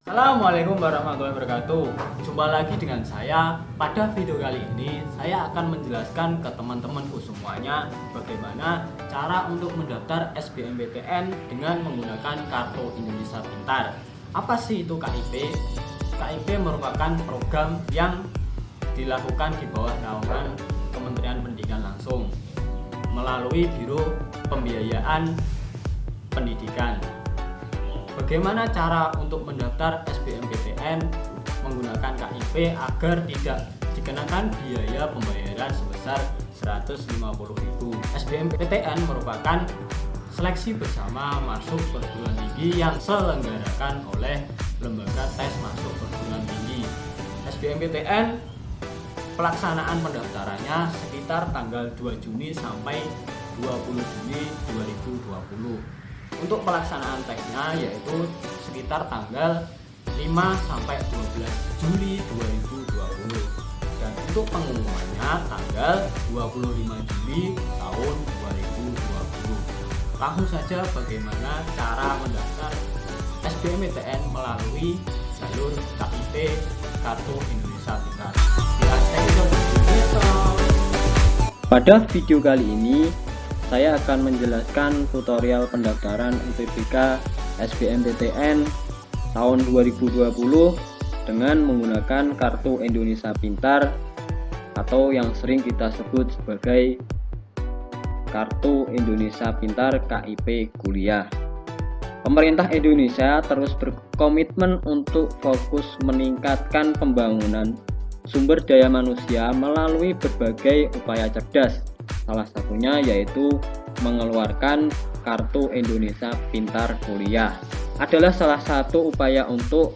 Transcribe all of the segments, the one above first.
Assalamualaikum warahmatullahi wabarakatuh. Jumpa lagi dengan saya. Pada video kali ini saya akan menjelaskan ke teman-temanku semuanya bagaimana cara untuk mendaftar SBMPTN dengan menggunakan Kartu Indonesia Pintar. Apa sih itu KIP? KIP merupakan program yang dilakukan di bawah naungan Kementerian Pendidikan langsung melalui Biro Pembiayaan Pendidikan. Bagaimana cara untuk mendaftar SBMPTN menggunakan KIP agar tidak dikenakan biaya pembayaran sebesar 150.000? SBMPTN merupakan seleksi bersama masuk perguruan tinggi yang diselenggarakan oleh Lembaga Tes Masuk Perguruan Tinggi. SBMPTN pelaksanaan pendaftarannya sekitar tanggal 2 Juni sampai 20 Juni 2020. Untuk pelaksanaan tesnya yaitu sekitar tanggal 5 sampai 12 Juli 2020 dan untuk pengumumannya tanggal 25 Juli tahun 2020. Langsung saja bagaimana cara mendaftar SBMPTN melalui jalur KIP Kartu Indonesia Pintar. Pada video kali ini saya akan menjelaskan tutorial pendaftaran UTBK SBMPTN tahun 2020 dengan menggunakan Kartu Indonesia Pintar atau yang sering kita sebut sebagai Kartu Indonesia Pintar KIP Kuliah. Pemerintah Indonesia terus berkomitmen untuk fokus meningkatkan pembangunan sumber daya manusia melalui berbagai upaya cerdas. Salah satunya yaitu mengeluarkan Kartu Indonesia Pintar Kuliah. Adalah salah satu upaya untuk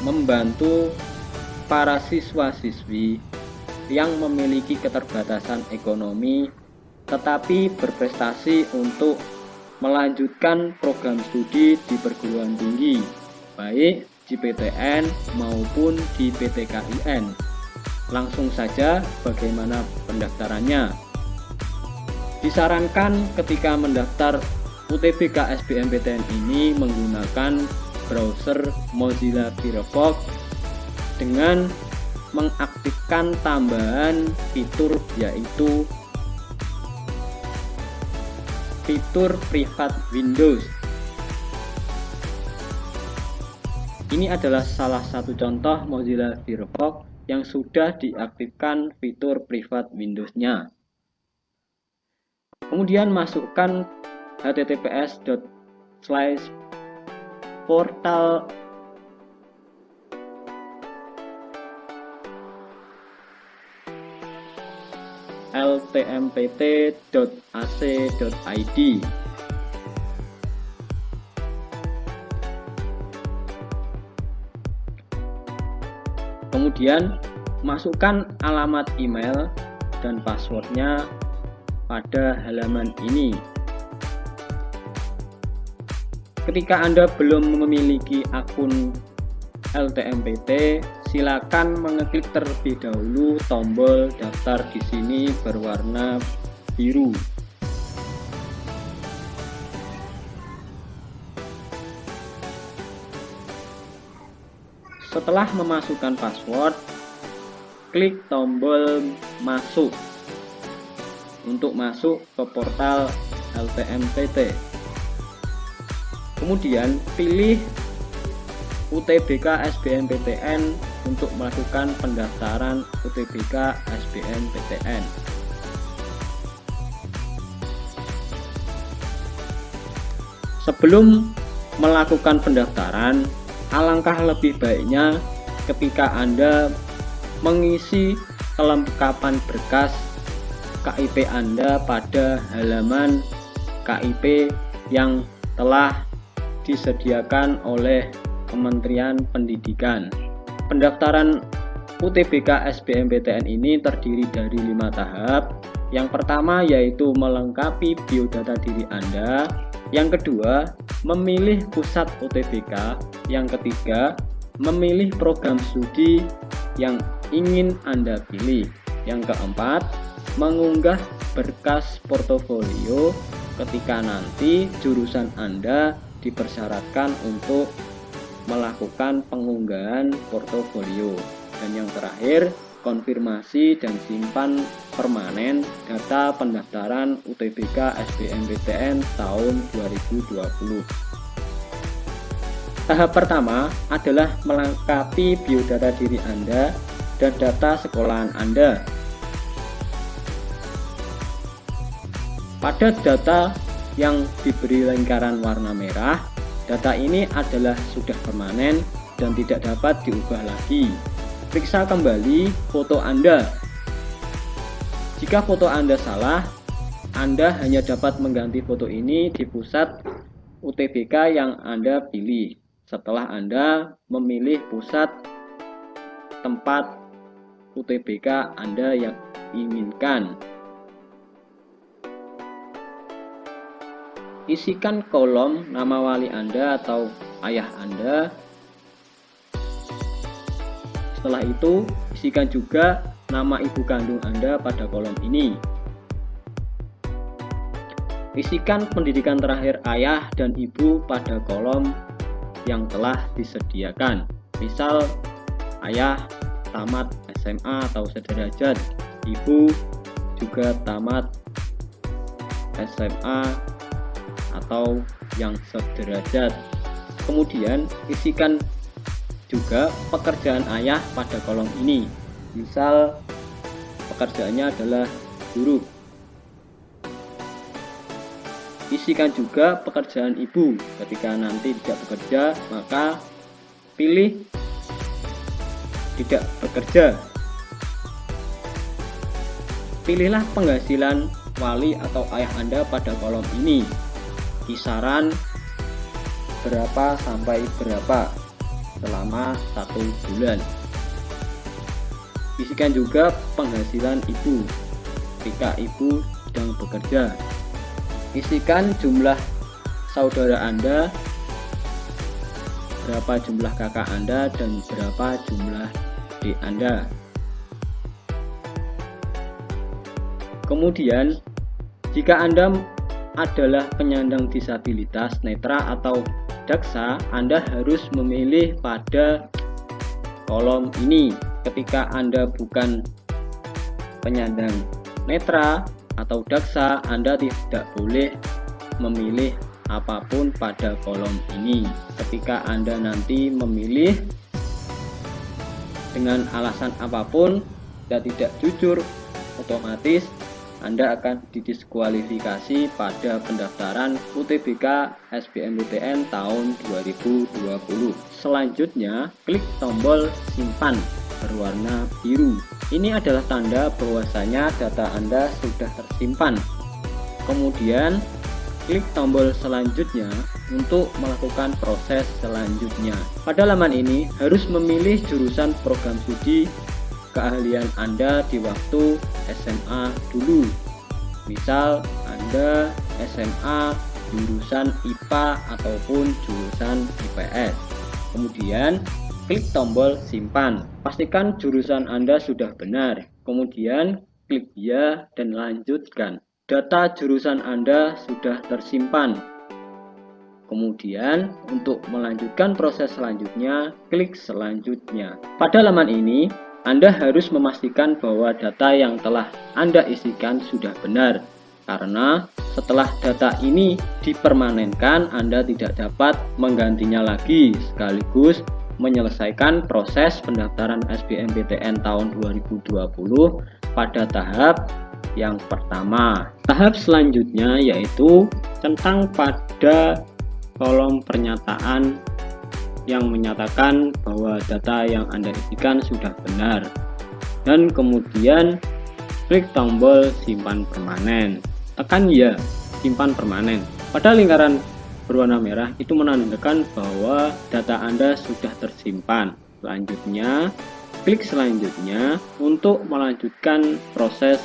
membantu para siswa-siswi yang memiliki keterbatasan ekonomi tetapi berprestasi untuk melanjutkan program studi di perguruan tinggi, baik di PTN maupun di PTKIN. Langsung saja bagaimana pendaftarannya. Disarankan ketika mendaftar UTBK SBMPTN ini menggunakan browser Mozilla Firefox dengan mengaktifkan tambahan fitur yaitu fitur Private Windows. Ini adalah salah satu contoh Mozilla Firefox yang sudah diaktifkan fitur Private Windows-nya. Kemudian masukkan https://portal ltmpt.ac.id. Kemudian masukkan alamat email dan passwordnya pada halaman ini. Ketika Anda belum memiliki akun LTMPT, silakan mengeklik terlebih dahulu tombol daftar di sini berwarna biru. Setelah memasukkan password, klik tombol masuk untuk masuk ke portal LTMPT. Kemudian pilih UTBK SBMPTN untuk melakukan pendaftaran UTBK SBMPTN. Sebelum melakukan pendaftaran, alangkah lebih baiknya ketika Anda mengisi kelengkapan berkas KIP Anda pada halaman KIP yang telah disediakan oleh Kementerian Pendidikan. Pendaftaran UTBK SBMPTN ini terdiri dari 5 tahap. Yang pertama yaitu melengkapi biodata diri Anda. Yang kedua, memilih pusat UTBK. Yang ketiga, memilih program studi yang ingin Anda pilih. Yang keempat, mengunggah berkas portofolio ketika nanti jurusan Anda dipersyaratkan untuk melakukan pengunggahan portofolio. Dan yang terakhir, konfirmasi dan simpan permanen data pendaftaran UTBK SBMPTN tahun 2020. Tahap pertama adalah melengkapi biodata diri Anda dan data sekolahan Anda. Pada data yang diberi lingkaran warna merah, data ini adalah sudah permanen dan tidak dapat diubah lagi. Periksa kembali foto Anda. Jika foto Anda salah, Anda hanya dapat mengganti foto ini di pusat UTBK yang Anda pilih setelah Anda memilih pusat tempat UTBK Anda yang inginkan. Isikan kolom nama wali Anda atau ayah Anda. Setelah itu, isikan juga nama ibu kandung Anda pada kolom ini. Isikan pendidikan terakhir ayah dan ibu pada kolom yang telah disediakan. Misal, ayah tamat SMA atau sederajat, ibu juga tamat SMA atau yang sederajat. Kemudian isikan juga pekerjaan ayah pada kolom ini. Misal pekerjaannya adalah guru. Isikan juga pekerjaan ibu. Ketika nanti tidak bekerja, maka pilih tidak bekerja. Pilihlah penghasilan wali atau ayah Anda pada kolom ini. Kisaran berapa sampai berapa selama 1 bulan. Isikan juga penghasilan ibu ketika ibu sedang bekerja. Isikan jumlah saudara Anda, berapa jumlah kakak Anda, dan berapa jumlah adik Anda. Kemudian, jika Anda adalah penyandang disabilitas netra atau daksa, Anda harus memilih pada kolom ini. Ketika Anda bukan penyandang netra atau daksa, Anda tidak boleh memilih apapun pada kolom ini. Ketika Anda nanti memilih dengan alasan apapun dan tidak jujur, otomatis Anda akan didiskualifikasi pada pendaftaran UTBK SBMPTN tahun 2020. Selanjutnya, klik tombol simpan berwarna biru. Ini adalah tanda bahwasanya data Anda sudah tersimpan. Kemudian, klik tombol selanjutnya untuk melakukan proses selanjutnya. Pada halaman ini harus memilih jurusan program studi keahlian Anda di waktu SMA dulu. Misal Anda SMA jurusan IPA ataupun jurusan IPS. Kemudian klik tombol simpan. Pastikan jurusan Anda sudah benar. Kemudian klik ya dan lanjutkan. Data jurusan Anda sudah tersimpan. Kemudian untuk melanjutkan proses selanjutnya, klik selanjutnya. Pada halaman ini, Anda harus memastikan bahwa data yang telah Anda isikan sudah benar. Karena setelah data ini dipermanenkan, Anda tidak dapat menggantinya lagi, sekaligus menyelesaikan proses pendaftaran SBMPTN tahun 2020 pada tahap yang pertama. Tahap selanjutnya yaitu centang pada kolom pernyataan yang menyatakan bahwa data yang Anda isikan sudah benar. Dan kemudian klik tombol simpan permanen. Tekan ya, simpan permanen. Pada lingkaran berwarna merah itu menandakan bahwa data Anda sudah tersimpan. Selanjutnya, klik selanjutnya untuk melanjutkan proses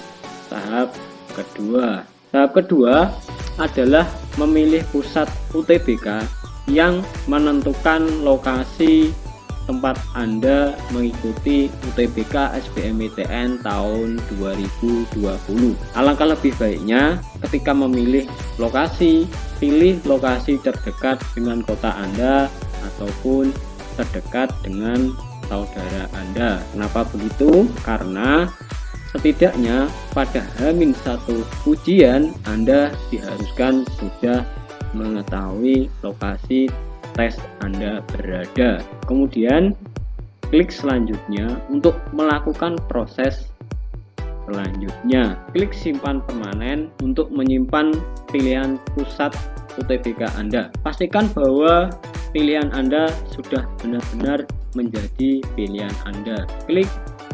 tahap kedua. Tahap kedua adalah memilih pusat UTBK yang menentukan lokasi tempat Anda mengikuti UTBK SBMPTN tahun 2020. Alangkah lebih baiknya ketika memilih lokasi, pilih lokasi terdekat dengan kota Anda ataupun terdekat dengan saudara Anda. Kenapa begitu? Karena setidaknya pada H-1 ujian Anda diharuskan sudah mengetahui lokasi tes Anda berada. Kemudian klik selanjutnya untuk melakukan proses selanjutnya. Klik simpan permanen untuk menyimpan pilihan pusat UTBK Anda. Pastikan bahwa pilihan Anda sudah benar-benar menjadi pilihan Anda. Klik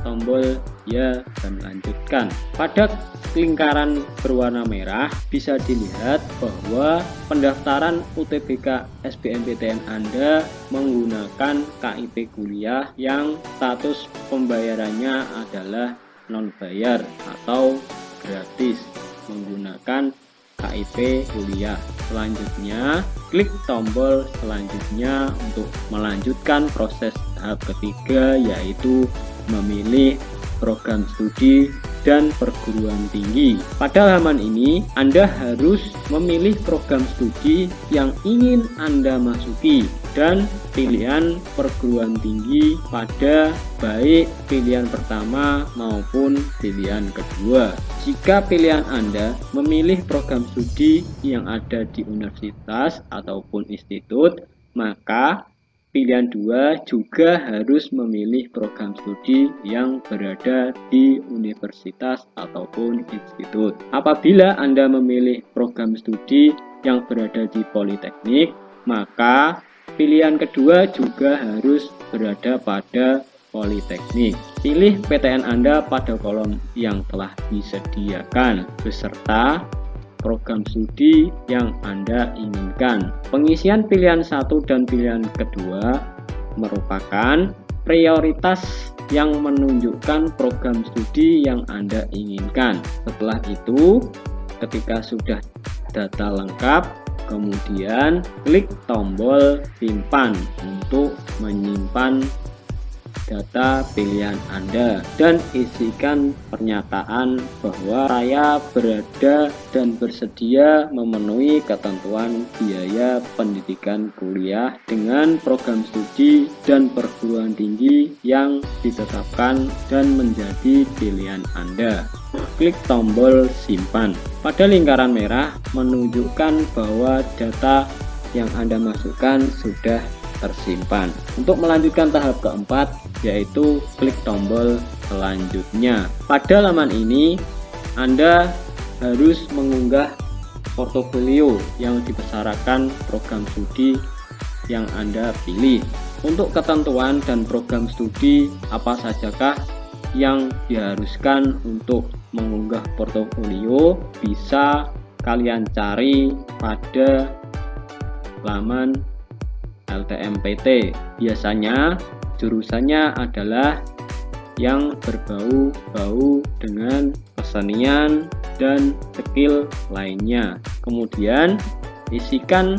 tombol ya dan lanjutkan. Pada lingkaran berwarna merah bisa dilihat bahwa pendaftaran UTBK SBMPTN Anda menggunakan KIP kuliah yang status pembayarannya adalah non bayar atau gratis menggunakan KIP kuliah. Selanjutnya klik tombol selanjutnya untuk melanjutkan proses tahap ketiga, yaitu memilih program studi dan perguruan tinggi. Pada halaman ini Anda harus memilih program studi yang ingin Anda masuki dan pilihan perguruan tinggi pada baik pilihan pertama maupun pilihan kedua. Jika pilihan Anda memilih program studi yang ada di universitas ataupun institut, maka pilihan 2 juga harus memilih program studi yang berada di universitas ataupun institut. Apabila Anda memilih program studi yang berada di politeknik, maka pilihan kedua juga harus berada pada politeknik. Pilih PTN Anda pada kolom yang telah disediakan beserta program studi yang Anda inginkan. Pengisian pilihan 1 dan pilihan kedua merupakan prioritas yang menunjukkan program studi yang Anda inginkan. Setelah itu, ketika sudah data lengkap, kemudian klik tombol simpan untuk menyimpan data pilihan Anda dan isikan pernyataan bahwa saya berada dan bersedia memenuhi ketentuan biaya pendidikan kuliah dengan program studi dan perguruan tinggi yang ditetapkan dan menjadi pilihan Anda. Klik tombol simpan. Pada lingkaran merah menunjukkan bahwa data yang Anda masukkan sudah tersimpan. Untuk melanjutkan tahap keempat, yaitu klik tombol selanjutnya. Pada halaman ini Anda harus mengunggah portofolio yang dibesarkan program studi yang Anda pilih. Untuk ketentuan dan program studi apa sajakah yang diharuskan untuk mengunggah portofolio, bisa kalian cari pada laman LTMPT. Biasanya jurusannya adalah yang berbau-bau dengan kesenian dan skill lainnya. Kemudian isikan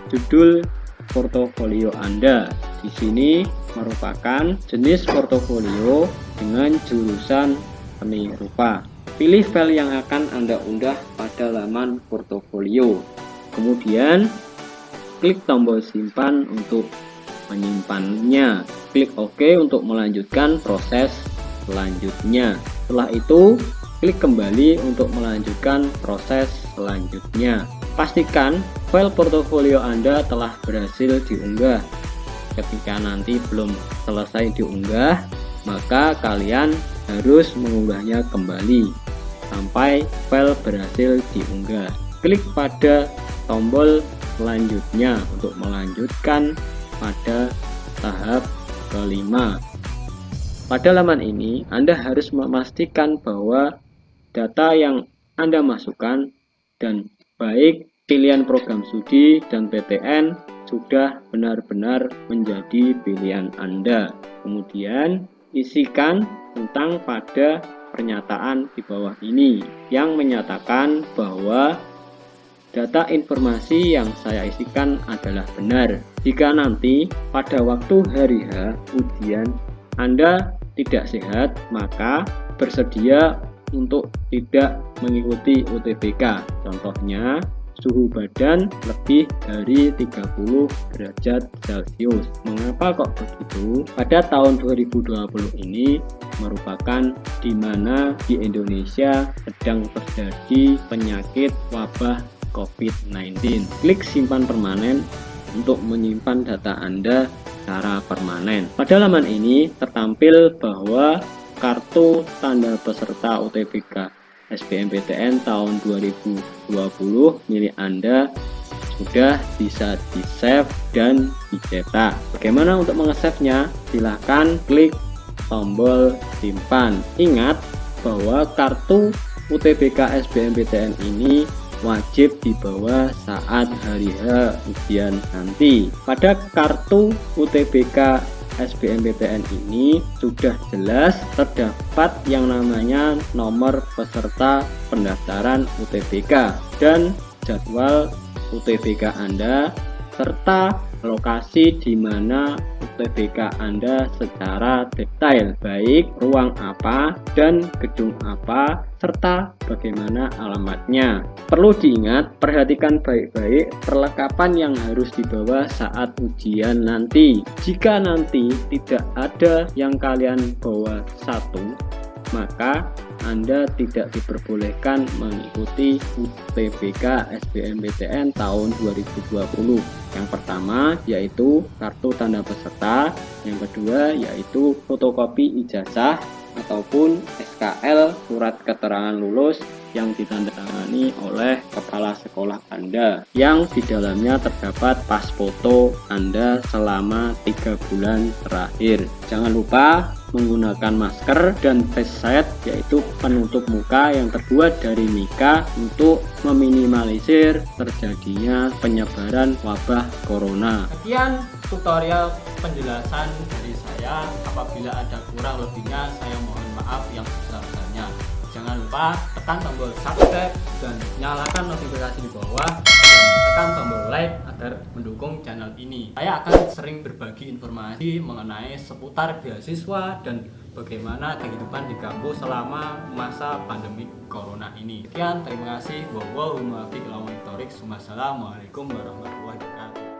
judul portofolio Anda. Di sini merupakan jenis portofolio dengan jurusan seni rupa. Pilih file yang akan Anda unggah pada laman portofolio. Kemudian klik tombol simpan untuk menyimpannya. Klik OK untuk melanjutkan proses selanjutnya. Setelah itu, klik kembali untuk melanjutkan proses selanjutnya. Pastikan file portofolio Anda telah berhasil diunggah. Ketika nanti belum selesai diunggah, maka kalian harus mengunggahnya kembali sampai file berhasil diunggah. Klik pada tombol selanjutnya untuk melanjutkan pada tahap kelima. Pada halaman ini Anda harus memastikan bahwa data yang Anda masukkan dan baik pilihan program studi dan PTN sudah benar-benar menjadi pilihan Anda. Kemudian isikan tentang pada pernyataan di bawah ini yang menyatakan bahwa data informasi yang saya isikan adalah benar. Jika nanti pada waktu hari H ujian Anda tidak sehat, maka bersedia untuk tidak mengikuti UTBK. Contohnya, suhu badan lebih dari 30 derajat Celcius. Mengapa kok begitu? Pada tahun 2020 ini merupakan di mana di Indonesia sedang terjadi penyakit wabah COVID-19. Klik simpan permanen untuk menyimpan data Anda secara permanen. Pada laman ini tertampil bahwa kartu tanda peserta UTBK SBMPTN tahun 2020 milik Anda sudah bisa di-save dan dicetak. Bagaimana untuk menge-save-nya? Silahkan klik tombol simpan. Ingat bahwa kartu UTBK SBMPTN ini wajib dibawa saat hari H ujian nanti. Pada kartu UTBK SBMPTN ini sudah jelas terdapat yang namanya nomor peserta pendaftaran UTBK dan jadwal UTBK Anda serta lokasi di mana UTBK Anda secara detail, baik ruang apa dan gedung apa serta bagaimana alamatnya. Perlu diingat, perhatikan baik-baik perlengkapan yang harus dibawa saat ujian nanti. Jika nanti tidak ada yang kalian bawa satu, maka Anda tidak diperbolehkan mengikuti UTBK SBMPTN tahun 2020. Yang pertama yaitu kartu tanda peserta, yang kedua yaitu fotokopi ijazah ataupun SKL surat keterangan lulus yang ditandatangani oleh kepala sekolah Anda yang di dalamnya terdapat pas foto Anda selama 3 bulan terakhir. Jangan lupa menggunakan masker dan face shield yaitu penutup muka yang terbuat dari mika untuk meminimalisir terjadinya penyebaran wabah corona. Sekian tutorial penjelasan dari saya. Apabila ada kurang lebihnya saya mohon maaf yang sebesar-besarnya. Jangan lupa tekan tombol subscribe dan nyalakan notifikasi di bawah dan tekan tombol like agar mendukung channel ini. Saya akan sering berbagi informasi mengenai seputar beasiswa dan bagaimana kehidupan di kampus selama masa pandemi corona ini. Sekian, terima kasih. Wassalamualaikum warahmatullahi wabarakatuh.